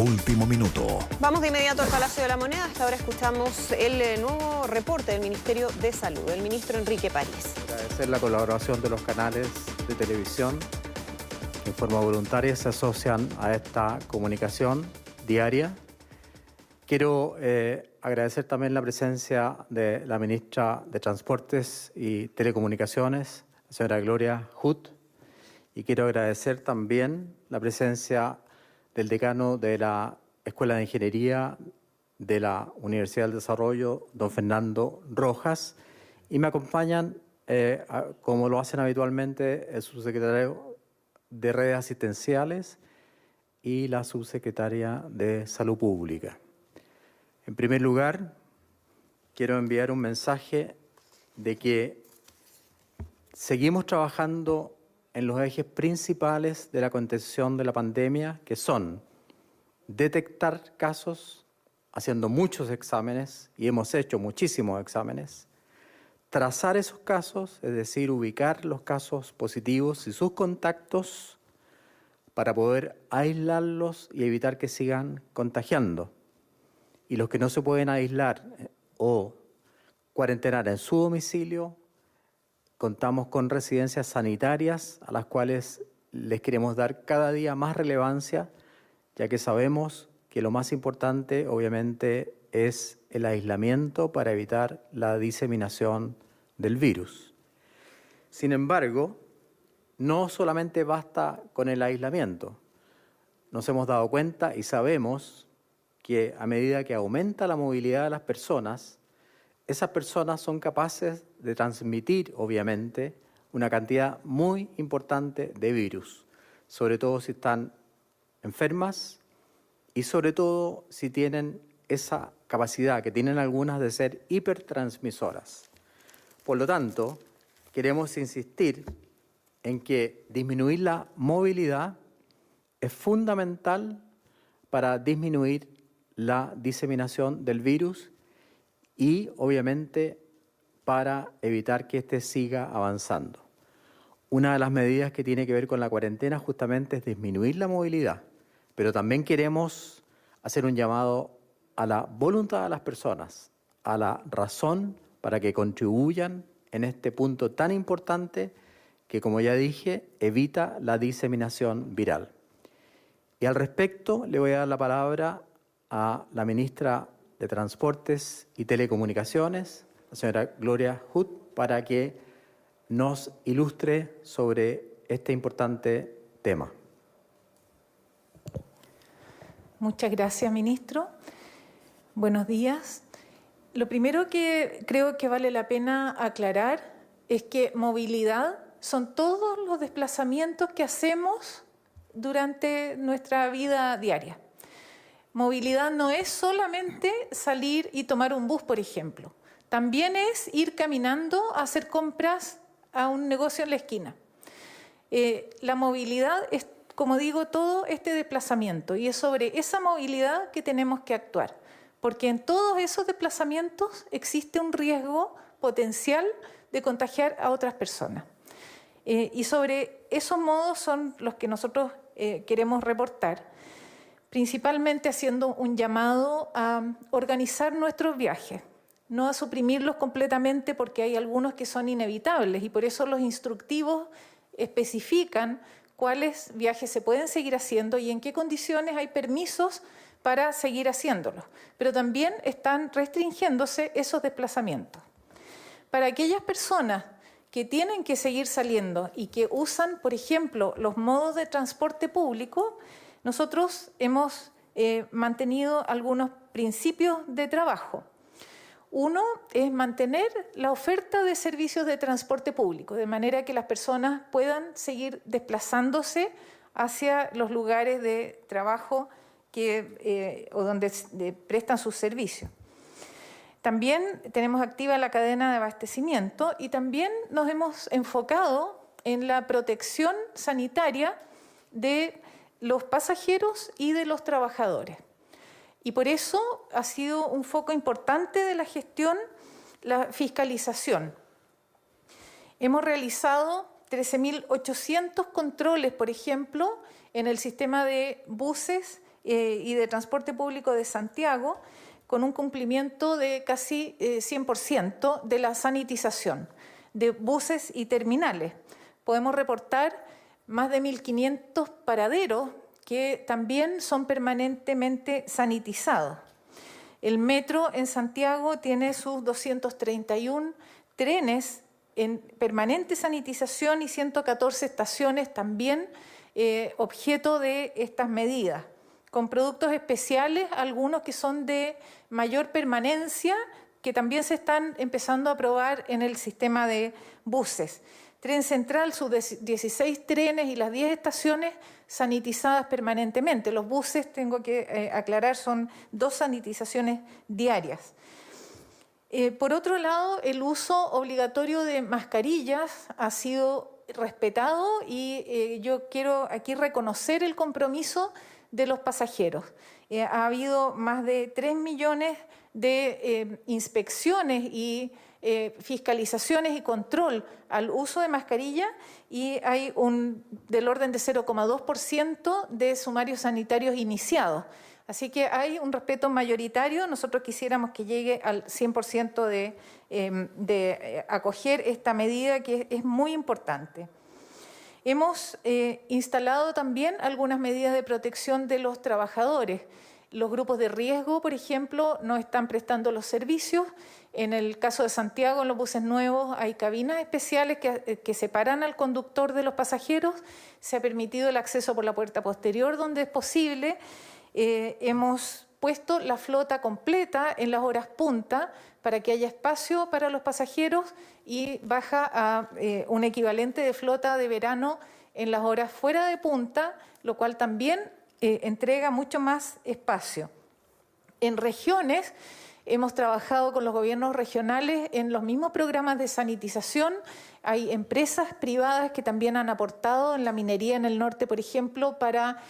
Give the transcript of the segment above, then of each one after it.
último minuto. Vamos de inmediato al Palacio de la Moneda. Hasta ahora escuchamos el nuevo reporte del Ministerio de Salud, el ministro Enrique París. Agradecer la colaboración de los canales de televisión que en forma voluntaria se asocian a esta comunicación diaria. Quiero agradecer también la presencia de la ministra de Transportes y Telecomunicaciones, la señora Gloria Huth, y quiero agradecer también la presencia del decano de la Escuela de Ingeniería de la Universidad del Desarrollo, don Fernando Rojas, y me acompañan, como lo hacen habitualmente, el subsecretario de Redes Asistenciales y la subsecretaria de Salud Pública. En primer lugar, quiero enviar un mensaje de que seguimos trabajando en los ejes principales de la contención de la pandemia, que son detectar casos, haciendo muchos exámenes, y hemos hecho muchísimos exámenes, trazar esos casos, es decir, ubicar los casos positivos y sus contactos para poder aislarlos y evitar que sigan contagiando. Y los que no se pueden aislar o cuarentenar en su domicilio, contamos con residencias sanitarias a las cuales les queremos dar cada día más relevancia, ya que sabemos que lo más importante, obviamente, es el aislamiento para evitar la diseminación del virus. Sin embargo, no solamente basta con el aislamiento. Nos hemos dado cuenta y sabemos que a medida que aumenta la movilidad de las personas, esas personas son capaces de transmitir, obviamente, una cantidad muy importante de virus, sobre todo si están enfermas y sobre todo si tienen esa capacidad que tienen algunas de ser hipertransmisoras. Por lo tanto, queremos insistir en que disminuir la movilidad es fundamental para disminuir la diseminación del virus y, obviamente, para evitar que éste siga avanzando. Una de las medidas que tiene que ver con la cuarentena justamente es disminuir la movilidad, pero también queremos hacer un llamado a la voluntad de las personas, a la razón para que contribuyan en este punto tan importante que, como ya dije, evita la diseminación viral. Y al respecto le voy a dar la palabra a la ministra de Transportes y Telecomunicaciones, la señora Gloria Huth, para que nos ilustre sobre este importante tema. Muchas gracias, ministro. Buenos días. Lo primero que creo que vale la pena aclarar es que movilidad son todos los desplazamientos que hacemos durante nuestra vida diaria. Movilidad no es solamente salir y tomar un bus, por ejemplo. También es ir caminando a hacer compras a un negocio en la esquina. La movilidad es, como digo, todo este desplazamiento y es sobre esa movilidad que tenemos que actuar, porque en todos esos desplazamientos existe un riesgo potencial de contagiar a otras personas. Y sobre esos modos son los que nosotros queremos reportar, principalmente haciendo un llamado a organizar nuestros viajes, no a suprimirlos completamente porque hay algunos que son inevitables y por eso los instructivos especifican cuáles viajes se pueden seguir haciendo y en qué condiciones hay permisos para seguir haciéndolos, pero también están restringiéndose esos desplazamientos. Para aquellas personas que tienen que seguir saliendo y que usan, por ejemplo, los modos de transporte público, nosotros hemos mantenido algunos principios de trabajo. Uno es mantener la oferta de servicios de transporte público, de manera que las personas puedan seguir desplazándose hacia los lugares de trabajo o donde prestan sus servicios. También tenemos activa la cadena de abastecimiento y también nos hemos enfocado en la protección sanitaria de los pasajeros y de los trabajadores. Y por eso ha sido un foco importante de la gestión la fiscalización. Hemos realizado 13.800 controles, por ejemplo, en el sistema de buses y de Transporte Público de Santiago, con un cumplimiento de casi 100% de la sanitización de buses y terminales. Podemos reportar más de 1.500 paraderos que también son permanentemente sanitizados. El metro en Santiago tiene sus 231 trenes en permanente sanitización y 114 estaciones también objeto de estas medidas, con productos especiales, algunos que son de mayor permanencia, que también se están empezando a probar en el sistema de buses. Tren Central, sus 16 trenes y las 10 estaciones sanitizadas permanentemente. Los buses, tengo que aclarar, son 2 sanitizaciones diarias. Por otro lado, el uso obligatorio de mascarillas ha sido respetado y yo quiero aquí reconocer el compromiso de los pasajeros. Ha habido más de 3 millones de inspecciones y fiscalizaciones y control al uso de mascarilla y hay del orden de 0,2% de sumarios sanitarios iniciados. Así que hay un respeto mayoritario. Nosotros quisiéramos que llegue al 100% de acoger esta medida, que es muy importante. Hemos instalado también algunas medidas de protección de los trabajadores. Los grupos de riesgo, por ejemplo, no están prestando los servicios. En el caso de Santiago, en los buses nuevos, hay cabinas especiales que separan al conductor de los pasajeros. Se ha permitido el acceso por la puerta posterior donde es posible. Hemos puesto la flota completa en las horas punta para que haya espacio para los pasajeros y baja a un equivalente de flota de verano en las horas fuera de punta, lo cual también entrega mucho más espacio. En regiones hemos trabajado con los gobiernos regionales en los mismos programas de sanitización. Hay empresas privadas que también han aportado en la minería en el norte, por ejemplo, para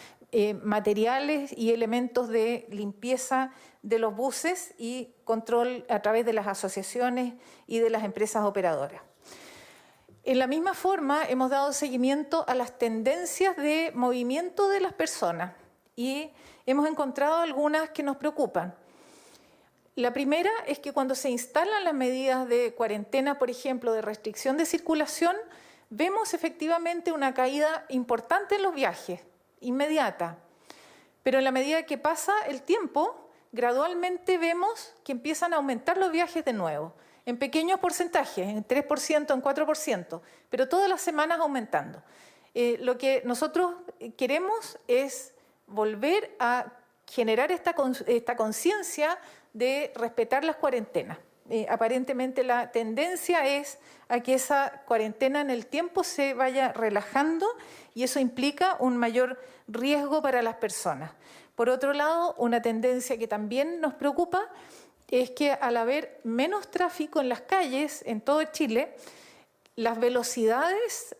materiales y elementos de limpieza de los buses y control a través de las asociaciones y de las empresas operadoras. En la misma forma, hemos dado seguimiento a las tendencias de movimiento de las personas y hemos encontrado algunas que nos preocupan. La primera es que cuando se instalan las medidas de cuarentena, por ejemplo, de restricción de circulación, vemos efectivamente una caída importante en los viajes, inmediata. Pero en la medida que pasa el tiempo, gradualmente vemos que empiezan a aumentar los viajes de nuevo, en pequeños porcentajes, en 3%, en 4%, pero todas las semanas aumentando. Lo que nosotros queremos es volver a generar esta conciencia de respetar las cuarentenas. Aparentemente la tendencia es a que esa cuarentena en el tiempo se vaya relajando y eso implica un mayor riesgo para las personas. Por otro lado, una tendencia que también nos preocupa es que al haber menos tráfico en las calles en todo Chile, las velocidades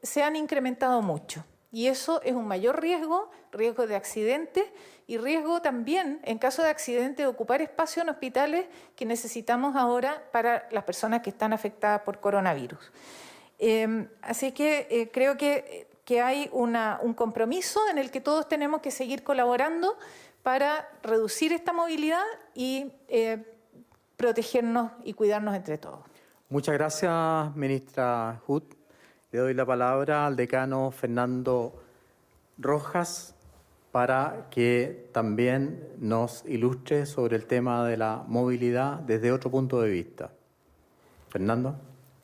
se han incrementado mucho. Y eso es un mayor riesgo de accidentes y riesgo también, en caso de accidente, de ocupar espacio en hospitales que necesitamos ahora para las personas que están afectadas por coronavirus. Así que creo que hay un compromiso en el que todos tenemos que seguir colaborando para reducir esta movilidad y protegernos y cuidarnos entre todos. Muchas gracias, ministra Huth. Le doy la palabra al decano Fernando Rojas para que también nos ilustre sobre el tema de la movilidad desde otro punto de vista. Fernando.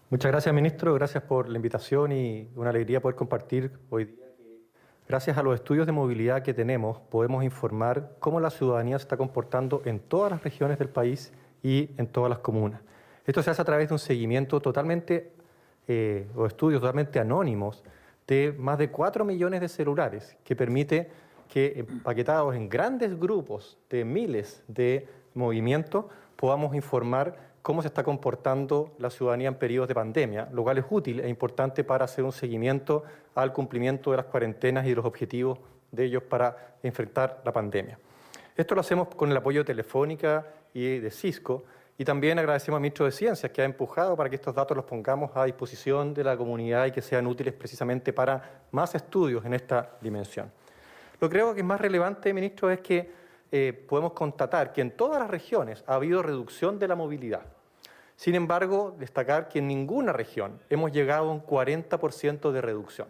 Muchas gracias, ministro. Gracias por la invitación y una alegría poder compartir hoy día que, gracias a los estudios de movilidad que tenemos, podemos informar cómo la ciudadanía se está comportando en todas las regiones del país y en todas las comunas. Esto se hace a través de un seguimiento o estudios totalmente anónimos de más de 4 millones de celulares que permite que empaquetados en grandes grupos de miles de movimientos podamos informar cómo se está comportando la ciudadanía en periodos de pandemia, lo cual es útil e importante para hacer un seguimiento al cumplimiento de las cuarentenas y de los objetivos de ellos para enfrentar la pandemia. Esto lo hacemos con el apoyo de Telefónica y de Cisco. Y también agradecemos al ministro de Ciencias que ha empujado para que estos datos los pongamos a disposición de la comunidad y que sean útiles precisamente para más estudios en esta dimensión. Lo que creo que es más relevante, ministro, es que podemos constatar que en todas las regiones ha habido reducción de la movilidad. Sin embargo, destacar que en ninguna región hemos llegado a un 40% de reducción.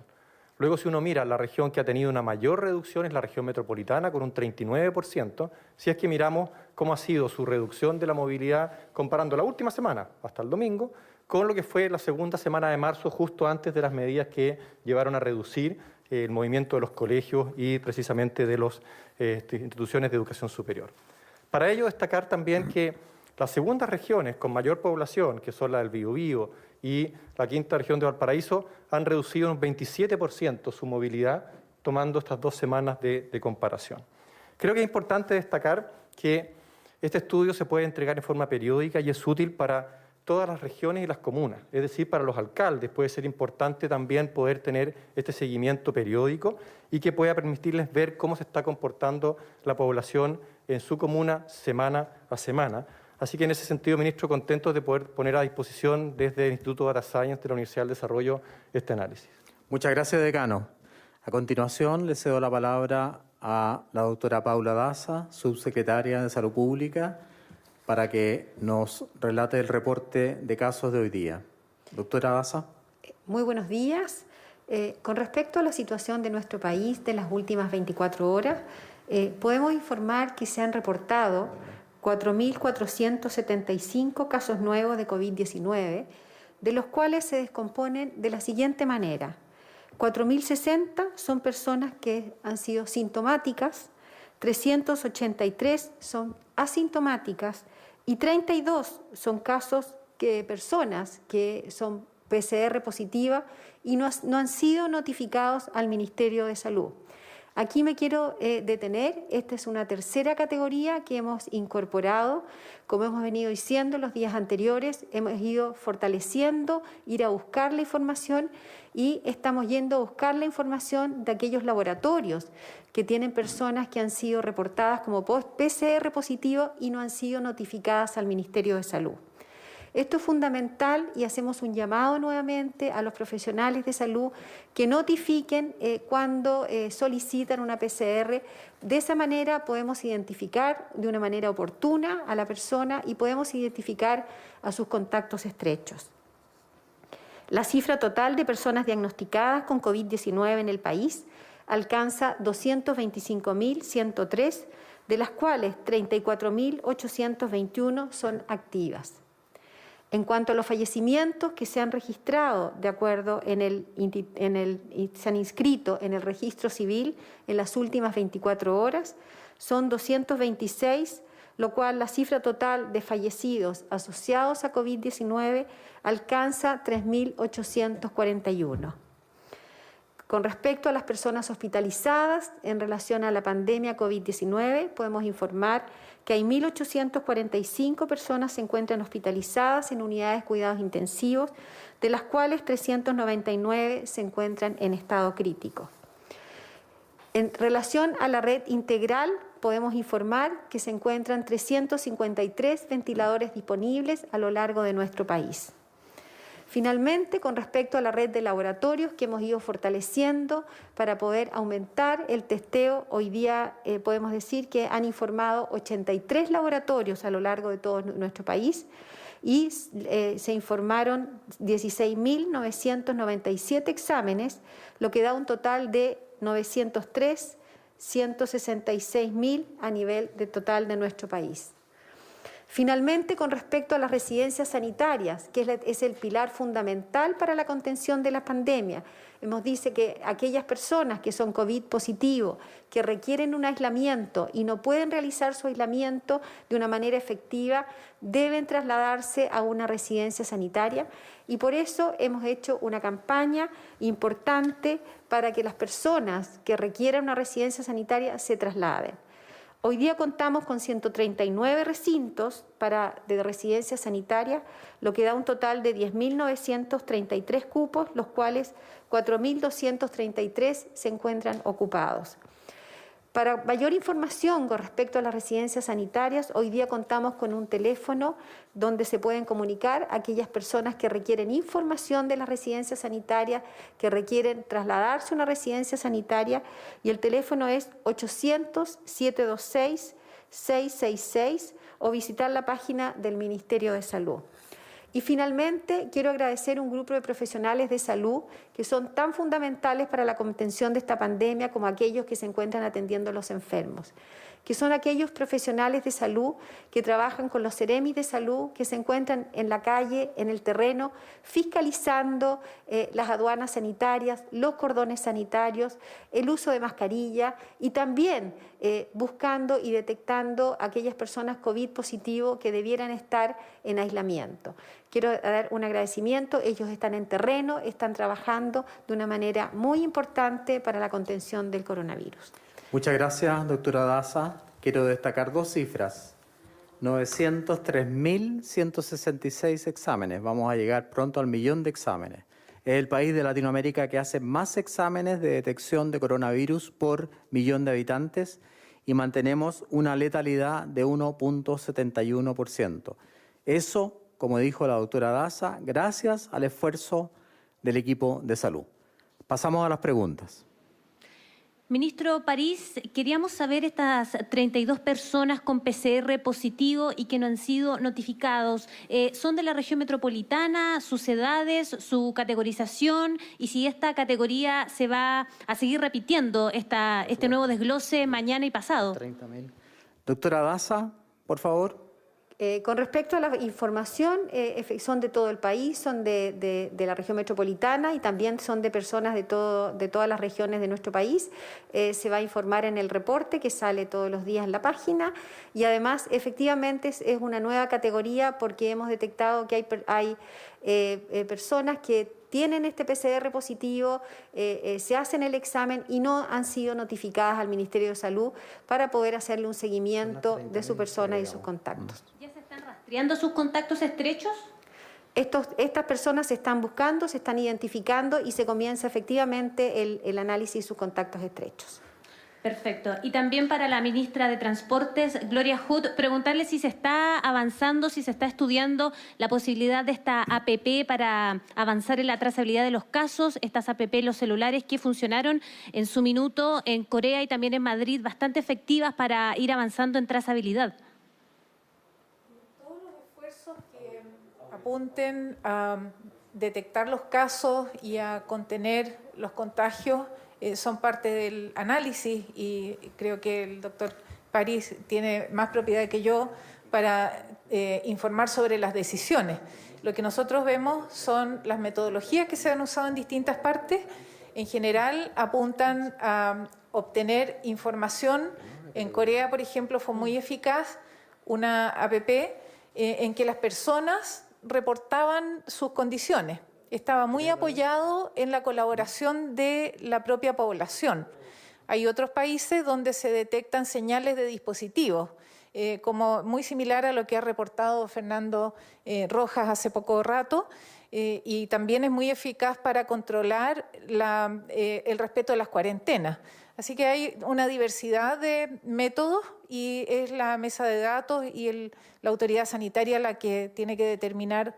Luego, si uno mira, la región que ha tenido una mayor reducción es la región metropolitana, con un 39%, si es que miramos cómo ha sido su reducción de la movilidad comparando la última semana, hasta el domingo, con lo que fue la segunda semana de marzo, justo antes de las medidas que llevaron a reducir el movimiento de los colegios y precisamente de las instituciones de educación superior. Para ello, destacar también que las segundas regiones con mayor población, que son la del Biobío y la quinta región de Valparaíso, han reducido un 27% su movilidad, tomando estas 2 semanas de comparación. Creo que es importante destacar que este estudio se puede entregar en forma periódica y es útil para todas las regiones y las comunas, es decir, para los alcaldes puede ser importante también poder tener este seguimiento periódico y que pueda permitirles ver cómo se está comportando la población en su comuna semana a semana. Así que en ese sentido, ministro, contentos de poder poner a disposición desde el Instituto Data Science de la Universidad del Desarrollo este análisis. Muchas gracias, decano. A continuación, le cedo la palabra a la doctora Paula Daza, subsecretaria de Salud Pública, para que nos relate el reporte de casos de hoy día. Doctora Daza. Muy buenos días. Con respecto a la situación de nuestro país de las últimas 24 horas, podemos informar que se han reportado 4.475 casos nuevos de COVID-19, de los cuales se descomponen de la siguiente manera. 4.060 son personas que han sido sintomáticas, 383 son asintomáticas y 32 son casos de personas que son PCR positiva y no han sido notificados al Ministerio de Salud. Aquí me quiero detener. Esta es una tercera categoría que hemos incorporado. Como hemos venido diciendo los días anteriores, hemos ido fortaleciendo, ir a buscar la información y estamos yendo a buscar la información de aquellos laboratorios que tienen personas que han sido reportadas como PCR positivo y no han sido notificadas al Ministerio de Salud. Esto es fundamental y hacemos un llamado nuevamente a los profesionales de salud que notifiquen cuando solicitan una PCR. De esa manera podemos identificar de una manera oportuna a la persona y podemos identificar a sus contactos estrechos. La cifra total de personas diagnosticadas con COVID-19 en el país alcanza 225.103, de las cuales 34.821 son activas. En cuanto a los fallecimientos que se han registrado, de acuerdo se han inscrito en el registro civil en las últimas 24 horas, son 226, lo cual la cifra total de fallecidos asociados a COVID-19 alcanza 3.841. Con respecto a las personas hospitalizadas en relación a la pandemia COVID-19, podemos informar que hay 1.845 personas se encuentran hospitalizadas en unidades de cuidados intensivos, de las cuales 399 se encuentran en estado crítico. En relación a la red integral, podemos informar que se encuentran 353 ventiladores disponibles a lo largo de nuestro país. Finalmente, con respecto a la red de laboratorios que hemos ido fortaleciendo para poder aumentar el testeo, hoy día podemos decir que han informado 83 laboratorios a lo largo de todo nuestro país y se informaron 16.997 exámenes, lo que da un total de 903, 166.000 a nivel de total de nuestro país. Finalmente, con respecto a las residencias sanitarias, que es el pilar fundamental para la contención de la pandemia, dice que aquellas personas que son COVID positivo, que requieren un aislamiento y no pueden realizar su aislamiento de una manera efectiva, deben trasladarse a una residencia sanitaria y por eso hemos hecho una campaña importante para que las personas que requieran una residencia sanitaria se trasladen. Hoy día contamos con 139 recintos de residencia sanitaria, lo que da un total de 10.933 cupos, los cuales 4.233 se encuentran ocupados. Para mayor información con respecto a las residencias sanitarias, hoy día contamos con un teléfono donde se pueden comunicar aquellas personas que requieren información de las residencias sanitarias, que requieren trasladarse a una residencia sanitaria, y el teléfono es 800-726-666 o visitar la página del Ministerio de Salud. Y finalmente, quiero agradecer a un grupo de profesionales de salud que son tan fundamentales para la contención de esta pandemia como aquellos que se encuentran atendiendo a los enfermos, que son aquellos profesionales de salud que trabajan con los seremis de salud, que se encuentran en la calle, en el terreno, fiscalizando las aduanas sanitarias, los cordones sanitarios, el uso de mascarilla y también buscando y detectando a aquellas personas COVID positivo que debieran estar en aislamiento. Quiero dar un agradecimiento, ellos están en terreno, están trabajando de una manera muy importante para la contención del coronavirus. Muchas gracias, doctora Daza. Quiero destacar dos cifras. 903.166 exámenes. Vamos a llegar pronto al 1.000.000 de exámenes. Es el país de Latinoamérica que hace más exámenes de detección de coronavirus por millón de habitantes y mantenemos una letalidad de 1.71%. Eso, como dijo la doctora Daza, gracias al esfuerzo del equipo de salud. Pasamos a las preguntas. Ministro París, queríamos saber estas 32 personas con PCR positivo y que no han sido notificados. ¿Son de la región metropolitana, sus edades, su categorización y si esta categoría se va a seguir repitiendo este nuevo desglose mañana y pasado? 30.000. Doctora Daza, por favor. Con respecto a la información, son de todo el país, son de la región metropolitana y también son de personas de todas las regiones de nuestro país. Se va a informar en el reporte que sale todos los días en la página y además efectivamente es una nueva categoría porque hemos detectado que hay personas que tienen este PCR positivo, se hacen el examen y no han sido notificadas al Ministerio de Salud para poder hacerle un seguimiento de su persona y sus contactos. ¿Ya se están rastreando sus contactos estrechos? Estas personas se están buscando, se están identificando y se comienza efectivamente el análisis de sus contactos estrechos. Perfecto. Y también para la ministra de Transportes, Gloria Hood, preguntarle si se está avanzando, si se está estudiando la posibilidad de esta APP para avanzar en la trazabilidad de los casos, estas APP, los celulares que funcionaron en su minuto en Corea y también en Madrid, bastante efectivas para ir avanzando en trazabilidad. Todos los esfuerzos que apunten a detectar los casos y a contener los contagios son parte del análisis y creo que el doctor París tiene más propiedad que yo para informar sobre las decisiones. Lo que nosotros vemos son las metodologías que se han usado en distintas partes. En general apuntan a obtener información. En Corea, por ejemplo, fue muy eficaz una APP en que las personas reportaban sus condiciones. Estaba muy apoyado en la colaboración de la propia población. Hay otros países donde se detectan señales de dispositivos, como muy similar a lo que ha reportado Fernando Rojas hace poco rato, y también es muy eficaz para controlar el respeto de las cuarentenas. Así que hay una diversidad de métodos y es la mesa de datos y la autoridad sanitaria la que tiene que determinar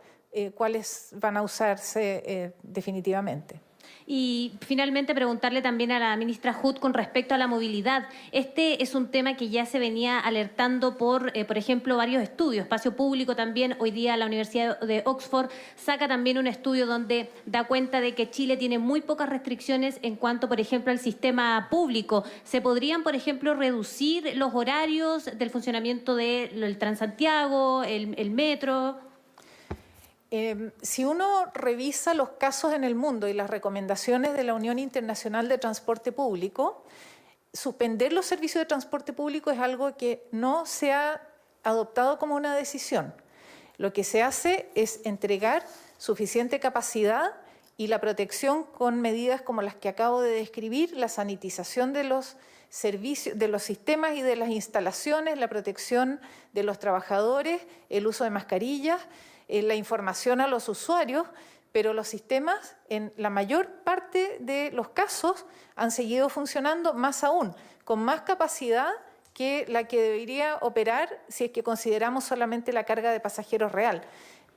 cuáles van a usarse definitivamente. Y finalmente preguntarle también a la ministra Hood con respecto a la movilidad. Este es un tema que ya se venía alertando por ejemplo, varios estudios. Espacio Público también, hoy día la Universidad de Oxford saca también un estudio donde da cuenta de que Chile tiene muy pocas restricciones en cuanto, por ejemplo, al sistema público. ¿Se podrían, por ejemplo, reducir los horarios del funcionamiento del Transantiago, el metro? Si uno revisa los casos en el mundo y las recomendaciones de la Unión Internacional de Transporte Público, suspender los servicios de transporte público es algo que no se ha adoptado como una decisión. Lo que se hace es entregar suficiente capacidad y la protección con medidas como las que acabo de describir, la sanitización de los servicios, de los sistemas y de las instalaciones, la protección de los trabajadores, el uso de mascarillas, la información a los usuarios, pero los sistemas en la mayor parte de los casos han seguido funcionando, más aún, con más capacidad que la que debería operar si es que consideramos solamente la carga de pasajeros real,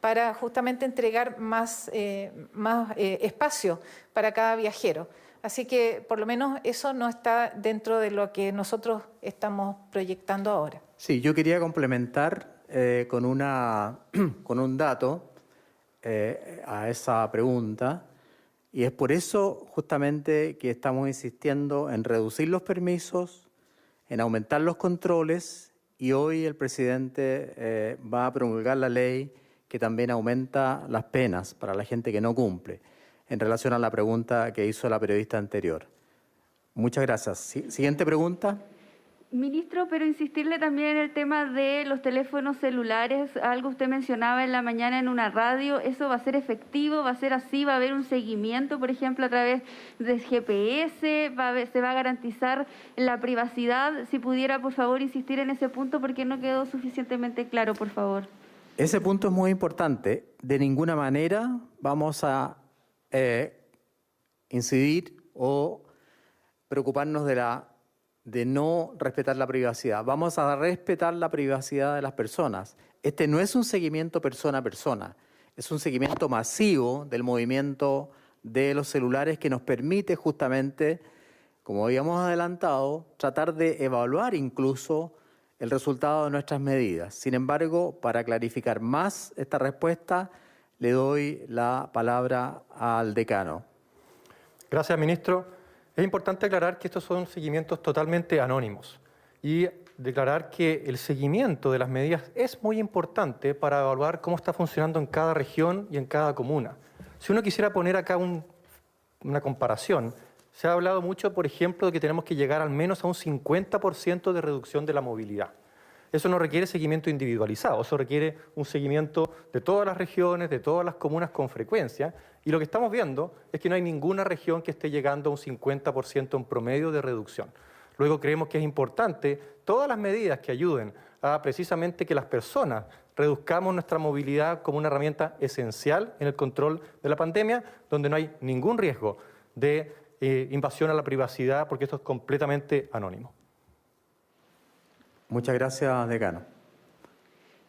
para justamente entregar más espacio para cada viajero. Así que por lo menos eso no está dentro de lo que nosotros estamos proyectando ahora. Sí, yo quería complementar con un dato a esa pregunta, y es por eso justamente que estamos insistiendo en reducir los permisos, en aumentar los controles, y hoy el presidente va a promulgar la ley que también aumenta las penas para la gente que no cumple, en relación a la pregunta que hizo la periodista anterior. Muchas gracias. Siguiente pregunta. Ministro, pero insistirle también en el tema de los teléfonos celulares, algo usted mencionaba en la mañana en una radio, ¿eso va a ser efectivo? ¿Va a ser así? ¿Va a haber un seguimiento, por ejemplo, a través de GPS? ¿Se va a garantizar la privacidad? Si pudiera, por favor, insistir en ese punto porque no quedó suficientemente claro, por favor. Ese punto es muy importante. De ninguna manera vamos a incidir o preocuparnos de no respetar la privacidad. Vamos a respetar la privacidad de las personas. Este no es un seguimiento persona a persona, es un seguimiento masivo del movimiento de los celulares que nos permite justamente, como habíamos adelantado, tratar de evaluar incluso el resultado de nuestras medidas. Sin embargo, para clarificar más esta respuesta, le doy la palabra al decano. Gracias, ministro. Es importante aclarar que estos son seguimientos totalmente anónimos y declarar que el seguimiento de las medidas es muy importante para evaluar cómo está funcionando en cada región y en cada comuna. Si uno quisiera poner acá una comparación, se ha hablado mucho, por ejemplo, de que tenemos que llegar al menos a un 50% de reducción de la movilidad. Eso no requiere seguimiento individualizado, eso requiere un seguimiento de todas las regiones, de todas las comunas con frecuencia, y lo que estamos viendo es que no hay ninguna región que esté llegando a un 50% en promedio de reducción. Luego creemos que es importante todas las medidas que ayuden a precisamente que las personas reduzcamos nuestra movilidad como una herramienta esencial en el control de la pandemia, donde no hay ningún riesgo de invasión a la privacidad, porque esto es completamente anónimo. Muchas gracias, decano.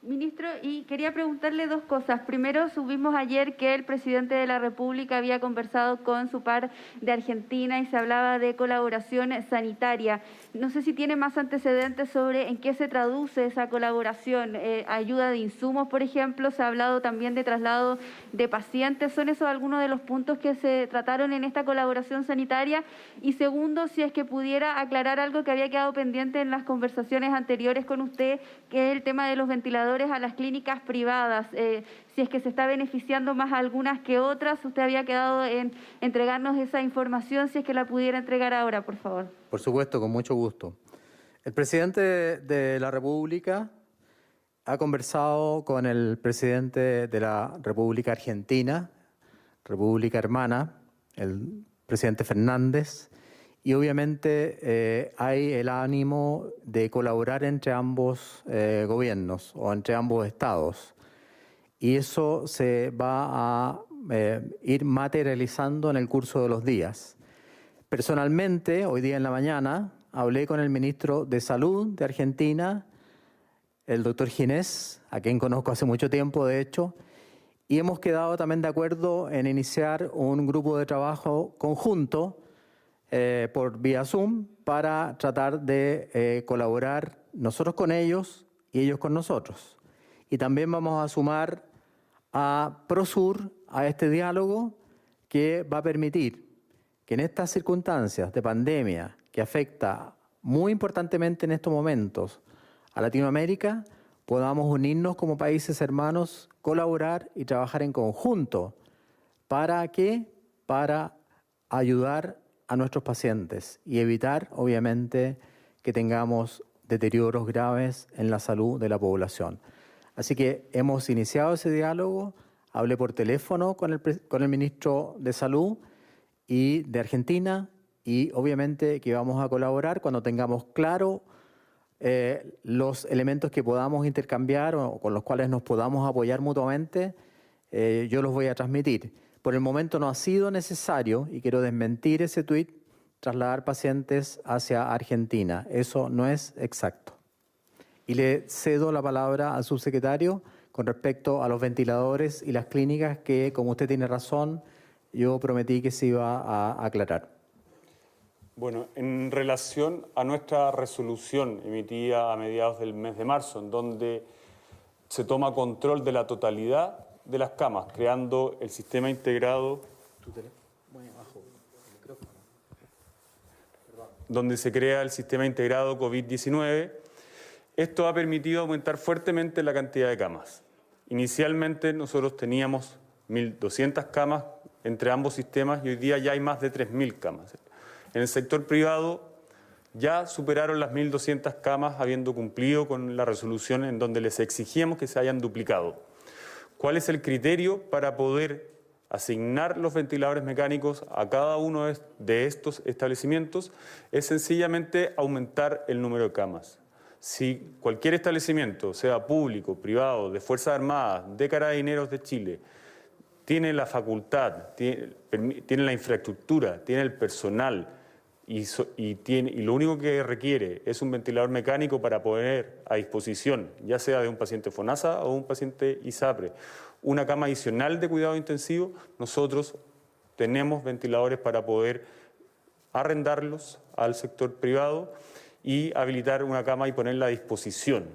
Ministro, y quería preguntarle dos cosas. Primero, subimos ayer que el presidente de la República había conversado con su par de Argentina y se hablaba de colaboración sanitaria. No sé si tiene más antecedentes sobre en qué se traduce esa colaboración. Ayuda de insumos, por ejemplo, se ha hablado también de traslado de pacientes. ¿Son esos algunos de los puntos que se trataron en esta colaboración sanitaria? Y segundo, si es que pudiera aclarar algo que había quedado pendiente en las conversaciones anteriores con usted, que es el tema de los ventiladores a las clínicas privadas, si es que se está beneficiando más a algunas que otras. Usted había quedado en entregarnos esa información, si es que la pudiera entregar ahora, por favor. Por supuesto, con mucho gusto. El presidente de la República ha conversado con el presidente de la República Argentina, República Hermana, el presidente Fernández, y obviamente hay el ánimo de colaborar entre ambos gobiernos o entre ambos estados. Y eso se va a ir materializando en el curso de los días. Personalmente, hoy día en la mañana, hablé con el ministro de Salud de Argentina, el doctor Ginés, a quien conozco hace mucho tiempo, de hecho, y hemos quedado también de acuerdo en iniciar un grupo de trabajo conjunto por vía Zoom para tratar de colaborar nosotros con ellos y ellos con nosotros. Y también vamos a sumar a Prosur a este diálogo que va a permitir que en estas circunstancias de pandemia que afecta muy importantemente en estos momentos a Latinoamérica, podamos unirnos como países hermanos, colaborar y trabajar en conjunto. ¿Para qué? Para ayudar a nuestros pacientes y evitar, obviamente, que tengamos deterioros graves en la salud de la población. Así que hemos iniciado ese diálogo, hablé por teléfono con el ministro de Salud y de Argentina, y obviamente que vamos a colaborar cuando tengamos claro los elementos que podamos intercambiar o con los cuales nos podamos apoyar mutuamente, yo los voy a transmitir. Por el momento no ha sido necesario, y quiero desmentir ese tuit, trasladar pacientes hacia Argentina. Eso no es exacto. Y le cedo la palabra al subsecretario con respecto a los ventiladores y las clínicas que, como usted tiene razón, yo prometí que se iba a aclarar. Bueno, en relación a nuestra resolución emitida a mediados del mes de marzo, en donde se toma control de la totalidad de las camas, creando el sistema integrado, donde se crea el sistema integrado COVID-19, esto ha permitido aumentar fuertemente la cantidad de camas. Inicialmente nosotros teníamos 1.200 camas entre ambos sistemas y hoy día ya hay más de 3.000 camas. En el sector privado ya superaron las 1.200 camas habiendo cumplido con la resolución en donde les exigíamos que se hayan duplicado. ¿Cuál es el criterio para poder asignar los ventiladores mecánicos a cada uno de estos establecimientos? Es sencillamente aumentar el número de camas. Si cualquier establecimiento, sea público, privado, de Fuerzas Armadas, de Carabineros de Chile, tiene la facultad, tiene la infraestructura, tiene el personal y lo único que requiere es un ventilador mecánico para poner a disposición, ya sea de un paciente FONASA o un paciente ISAPRE, una cama adicional de cuidado intensivo, nosotros tenemos ventiladores para poder arrendarlos al sector privado y habilitar una cama y ponerla a disposición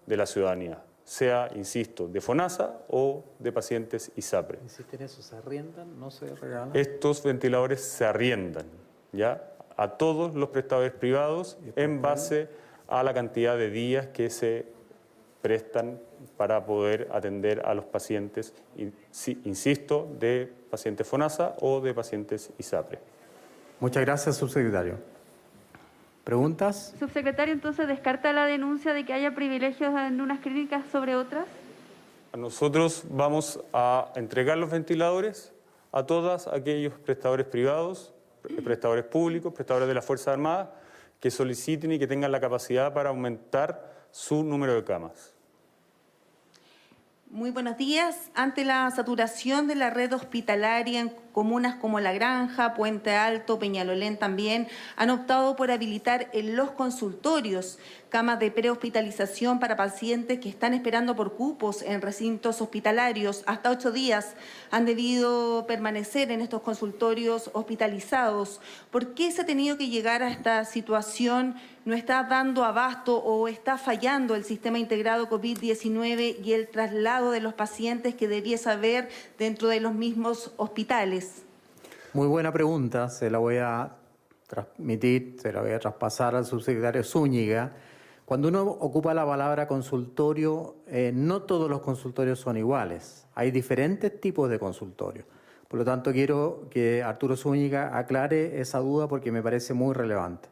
de la ciudadanía, sea, insisto, de FONASA o de pacientes ISAPRE. ¿Insisten eso? ¿Se arriendan? ¿No se regalan? Estos ventiladores se arriendan, ¿ya?, a todos los prestadores privados en base a la cantidad de días que se prestan para poder atender a los pacientes, insisto, de pacientes FONASA o de pacientes ISAPRE. Muchas gracias, subsecretario. ¿Preguntas? Subsecretario, entonces, ¿descarta la denuncia de que haya privilegios en unas clínicas sobre otras? Nosotros vamos a entregar los ventiladores a todos aquellos prestadores privados, prestadores públicos, prestadores de las Fuerzas Armadas, que soliciten y que tengan la capacidad para aumentar su número de camas. Muy buenos días. Ante la saturación de la red hospitalaria en comunas como La Granja, Puente Alto, Peñalolén también, han optado por habilitar en los consultorios camas de prehospitalización para pacientes que están esperando por cupos en recintos hospitalarios. Hasta 8 días han debido permanecer en estos consultorios hospitalizados. ¿Por qué se ha tenido que llegar a esta situación? ¿No está dando abasto o está fallando el sistema integrado COVID-19 y el traslado de los pacientes que debiese haber dentro de los mismos hospitales? Muy buena pregunta, se la voy a transmitir, se la voy a traspasar al subsecretario Zúñiga. Cuando uno ocupa la palabra consultorio, no todos los consultorios son iguales. Hay diferentes tipos de consultorios. Por lo tanto, quiero que Arturo Zúñiga aclare esa duda porque me parece muy relevante.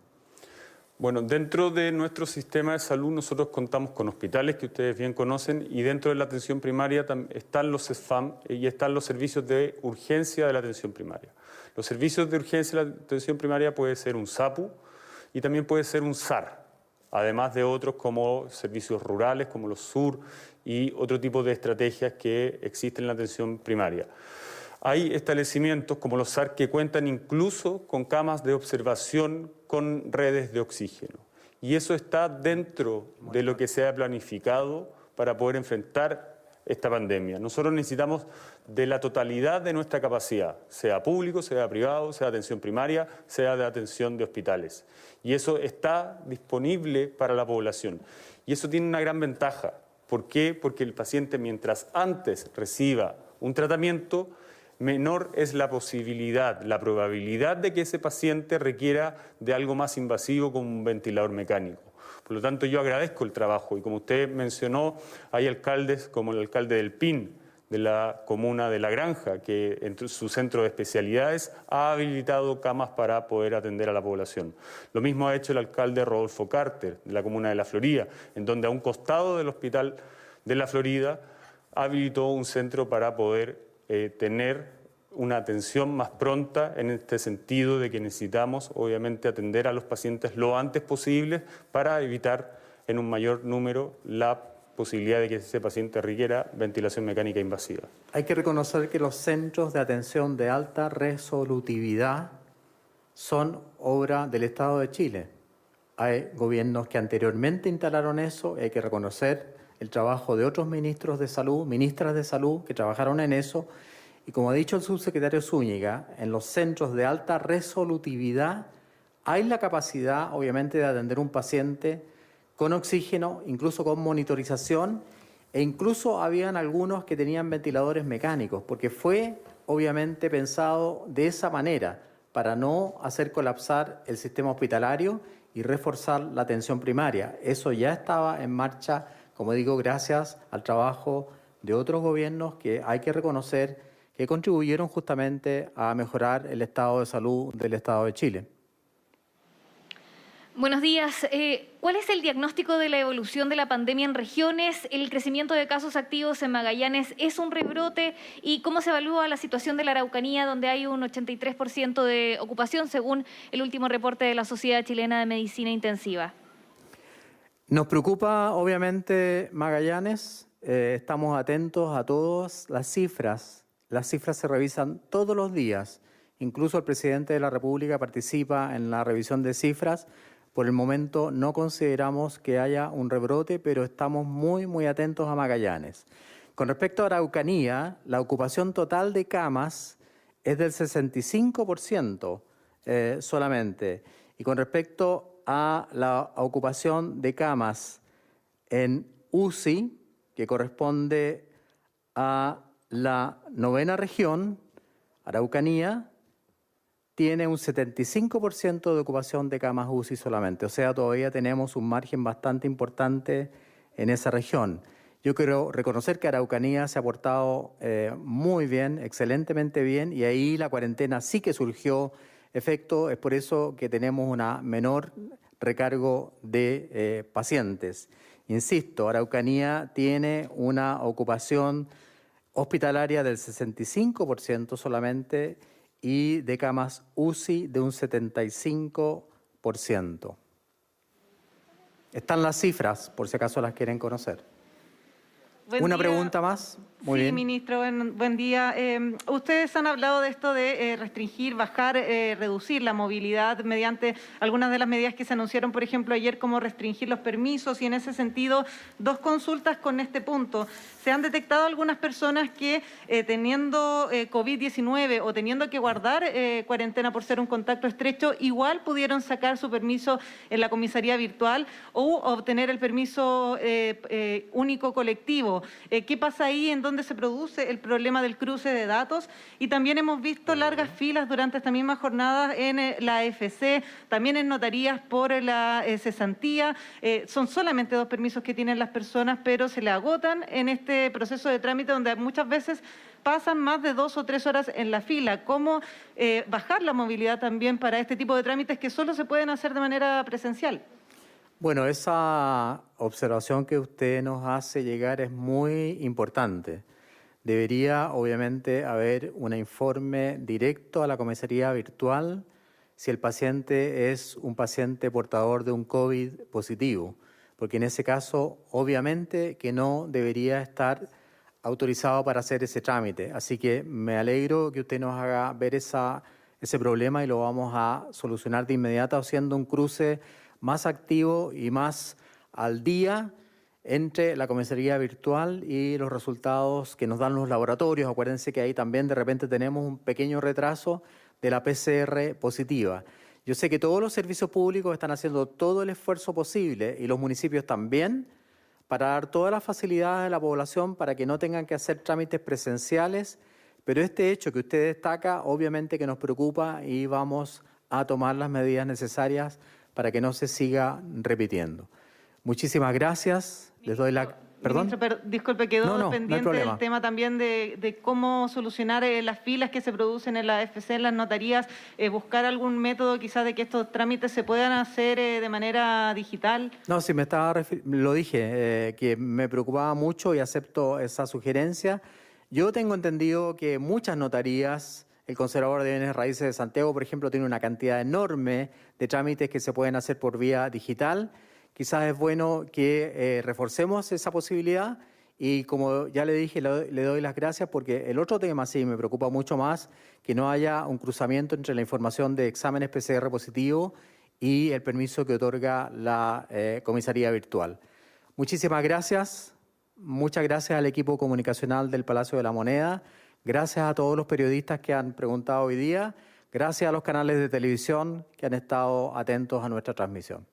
Bueno, dentro de nuestro sistema de salud nosotros contamos con hospitales que ustedes bien conocen y dentro de la atención primaria están los SESFAM y están los servicios de urgencia de la atención primaria. Los servicios de urgencia de la atención primaria puede ser un SAPU y también puede ser un SAR, además de otros como servicios rurales, como los SUR y otro tipo de estrategias que existen en la atención primaria. Hay establecimientos como los SAR que cuentan incluso con camas de observación con redes de oxígeno. Y eso está dentro de lo que se ha planificado para poder enfrentar esta pandemia. Nosotros necesitamos de la totalidad de nuestra capacidad, sea público, sea privado, sea atención primaria, sea de atención de hospitales. Y eso está disponible para la población. Y eso tiene una gran ventaja. ¿Por qué? Porque el paciente, mientras antes reciba un tratamiento, menor es la posibilidad, la probabilidad de que ese paciente requiera de algo más invasivo como un ventilador mecánico. Por lo tanto, yo agradezco el trabajo y como usted mencionó, hay alcaldes como el alcalde del PIN, de la comuna de La Granja, que en su centro de especialidades ha habilitado camas para poder atender a la población. Lo mismo ha hecho el alcalde Rodolfo Carter, de la comuna de La Florida, en donde a un costado del hospital de La Florida habilitó un centro para poder tener una atención más pronta en este sentido de que necesitamos obviamente atender a los pacientes lo antes posible para evitar en un mayor número la posibilidad de que ese paciente requiera ventilación mecánica invasiva. Hay que reconocer que los centros de atención de alta resolutividad son obra del Estado de Chile. Hay gobiernos que anteriormente instalaron eso, hay que reconocer el trabajo de otros ministros de salud, ministras de salud que trabajaron en eso. Y como ha dicho el subsecretario Zúñiga, en los centros de alta resolutividad hay la capacidad, obviamente, de atender un paciente con oxígeno, incluso con monitorización, e incluso habían algunos que tenían ventiladores mecánicos, porque fue, obviamente, pensado de esa manera, para no hacer colapsar el sistema hospitalario y reforzar la atención primaria. Eso ya estaba en marcha, como digo, gracias al trabajo de otros gobiernos que hay que reconocer que contribuyeron justamente a mejorar el estado de salud del Estado de Chile. Buenos días. ¿Cuál es el diagnóstico de la evolución de la pandemia en regiones? ¿El crecimiento de casos activos en Magallanes es un rebrote? ¿Y cómo se evalúa la situación de la Araucanía, donde hay un 83% de ocupación, según el último reporte de la Sociedad Chilena de Medicina Intensiva? Nos preocupa, obviamente, Magallanes. Estamos atentos a todas las cifras. Las cifras se revisan todos los días. Incluso el presidente de la República participa en la revisión de cifras. Por el momento no consideramos que haya un rebrote, pero estamos muy atentos a Magallanes. Con respecto a Araucanía, la ocupación total de camas es del 65% solamente. Y con respecto a la ocupación de camas en UCI, que corresponde a la 9ª región, Araucanía, tiene un 75% de ocupación de camas UCI solamente. O sea, todavía tenemos un margen bastante importante en esa región. Yo quiero reconocer que Araucanía se ha portado muy bien, excelentemente bien, y ahí la cuarentena sí que surgió efecto. Es por eso que tenemos una menor recargo de pacientes. Insisto, Araucanía tiene una ocupación hospitalaria del 65% solamente, y de camas UCI de un 75%. Están las cifras, por si acaso las quieren conocer. Una pregunta más. Muy bien. Ministro, buen día. Ustedes han hablado de esto de restringir, bajar, reducir la movilidad mediante algunas de las medidas que se anunciaron, por ejemplo, ayer, como restringir los permisos, y en ese sentido, dos consultas con este punto. Se han detectado algunas personas que teniendo COVID-19 o teniendo que guardar cuarentena por ser un contacto estrecho, igual pudieron sacar su permiso en la comisaría virtual o obtener el permiso único colectivo. ¿Qué pasa ahí? ¿En dónde se produce el problema del cruce de datos? Y también hemos visto largas filas durante esta misma jornada en la AFC, también en notarías por la cesantía. Son solamente 2 permisos que tienen las personas, pero se le agotan en este proceso de trámite donde muchas veces pasan más de 2 o 3 horas en la fila. ¿Cómo bajar la movilidad también para este tipo de trámites que solo se pueden hacer de manera presencial? Bueno, esa observación que usted nos hace llegar es muy importante. Debería, obviamente, haber un informe directo a la comisaría virtual si el paciente es un paciente portador de un COVID positivo, porque en ese caso, obviamente, que no debería estar autorizado para hacer ese trámite. Así que me alegro que usted nos haga ver ese problema y lo vamos a solucionar de inmediato haciendo un cruce más activo y más al día entre la comisaría virtual y los resultados que nos dan los laboratorios. Acuérdense que ahí también de repente tenemos un pequeño retraso de la PCR positiva. Yo sé que todos los servicios públicos están haciendo todo el esfuerzo posible y los municipios también para dar todas las facilidades a la población para que no tengan que hacer trámites presenciales, pero este hecho que usted destaca obviamente que nos preocupa y vamos a tomar las medidas necesarias para que no se siga repitiendo. Muchísimas gracias. Les doy la... ¿Perdón? Ministro, disculpe, quedó pendiente el tema también de cómo solucionar las filas que se producen en la AFC, en las notarías, buscar algún método quizás de que estos trámites se puedan hacer de manera digital. No, sí, lo dije, que me preocupaba mucho y acepto esa sugerencia. Yo tengo entendido que muchas notarías, el Conservador de Bienes Raíces de Santiago, por ejemplo, tiene una cantidad enorme de trámites que se pueden hacer por vía digital, quizás es bueno que reforcemos esa posibilidad y como ya le dije, le doy las gracias porque el otro tema sí me preocupa mucho más, que no haya un cruzamiento entre la información de exámenes PCR positivo y el permiso que otorga la comisaría virtual. Muchísimas gracias, muchas gracias al equipo comunicacional del Palacio de la Moneda, gracias a todos los periodistas que han preguntado hoy día, gracias a los canales de televisión que han estado atentos a nuestra transmisión.